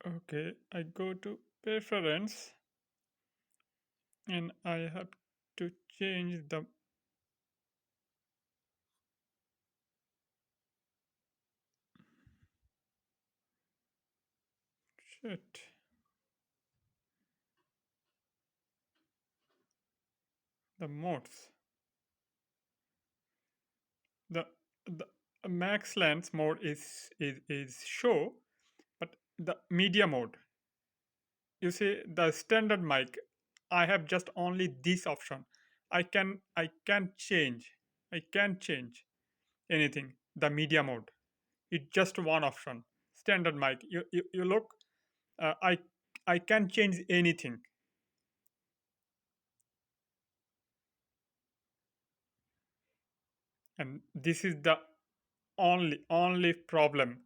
Okay, I go to preference and I have to change the shit, the modes. The max lens mode is show, but the media mode. You see the standard mic. I have just only this option. I can change. I can change anything. The media mode. It's just one option. Standard mic. You look. I can change anything, and this is the only problem